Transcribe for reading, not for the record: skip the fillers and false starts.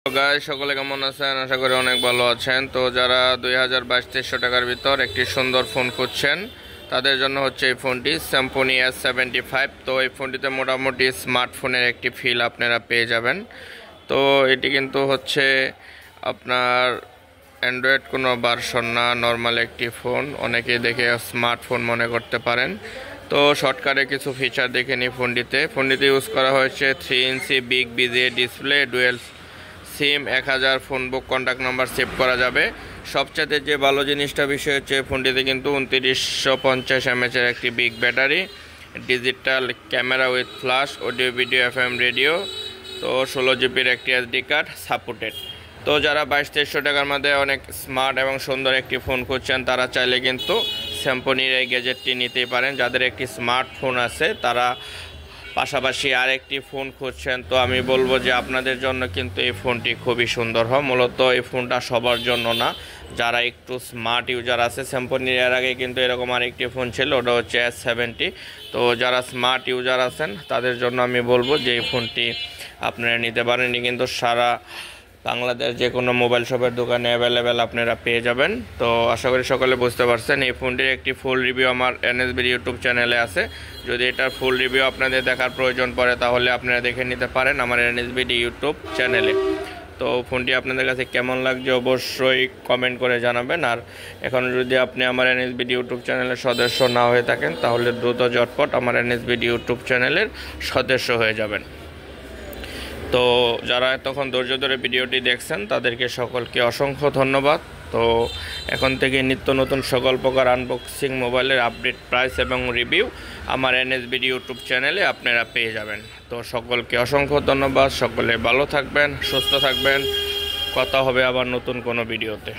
Guys সকলে কেমন আছেন? আশা করি অনেক ভালো আছেন। তো যারা 2022-2300 টাকার ভিতর একটি সুন্দর ফোন খুঁজছেন তাদের জন্য হচ্ছে এই ফোনটি স্যামসং S75। তো এই ফোনটিতে মোটামুটি স্মার্টফোনের একটি ফিল আপনারা পেয়ে যাবেন। তো এটি কিন্তু হচ্ছে আপনার অ্যান্ড্রয়েড কোনো ভার্সন না, নর্মাল একটি ফোন। অনেকেই দেখে স্মার্টফোন মনে করতে পারেন। তো শর্টকাটে কিছু ফিচার দেখে নিই ফোনটিতে ইউজ করা হয়েছে 3 inch big VGA display, dual SIM, 1000 phone book contact number save করা যাবে। সবচেয়ে যে ভালো জিনিসটা বিষয় হচ্ছে ফোনটিতে কিন্তু 2950 mAh একটি big battery, digital camera with flash, audio video FM radio, তো 16 জিবির একটি SD কার্ড সাপোর্টেড। তো যারা 2200-2300 টাকার মধ্যে অনেক স্মার্ট এবং সুন্দর একটি ফোন খুঁজছেন তারা চাইলে কিন্তু স্যামসংয়ের এই গ্যাজেটটি নিতেই পারেন। যাদের একটি স্মার্টফোন আছে তারা পাশাপাশি আরেকটি ফোন খুঁজছেন, তো আমি বলবো যে আপনাদের জন্য কিন্তু এই ফোনটি খুবই সুন্দর হয়। মূলত এই ফোনটা সবার জন্য না, যারা একটু স্মার্ট ইউজার আছে। স্যামসংয়ের এর আগে কিন্তু এরকম আরেকটি ফোন ছিল, ওটা হচ্ছে S70। তো যারা স্মার্ট ইউজার আছেন তাদের জন্য আমি বলবো যে এই ফোনটি আপনারা নিতে পারেন। কিন্তু সারা বাংলাদেশ যে কোনো মোবাইল শপের দোকানে অ্যাভেলেবেল আপনারা পেয়ে যাবেন। তো আশা করি সকলে বুঝতে পারছেন। এই ফোনটির একটি ফুল রিভিউ আমার NSBD ইউটিউব চ্যানেলে আছে। যদি এটার ফুল রিভিউ আপনাদের দেখার প্রয়োজন পড়ে তাহলে আপনারা দেখে নিতে পারেন আমার NSBD ইউটিউব চ্যানেলে। তো ফোনটি আপনাদের কাছে কেমন লাগছে অবশ্যই কমেন্ট করে জানাবেন। আর এখন যদি আপনি আমার NSBD ইউটিউব চ্যানেলের সদস্য না হয়ে থাকেন তাহলে দ্রুত ঝটপট আমার NSBD ইউটিউব চ্যানেলের সদস্য হয়ে যাবেন। তো যারা এতক্ষণ ধৈর্য ধরে ভিডিওটি দেখছেন তাদেরকে সকলকে অসংখ্য ধন্যবাদ। তো এখন থেকে নিত্য নতুন সকল প্রকার আনবক্সিং মোবাইলের আপডেট, প্রাইস এবং রিভিউ আমার NSBD ইউটিউব চ্যানেলে আপনারা পেয়ে যাবেন। তো সকলকে অসংখ্য ধন্যবাদ। সকলে ভালো থাকবেন, সুস্থ থাকবেন। কথা হবে আবার নতুন কোনো ভিডিওতে।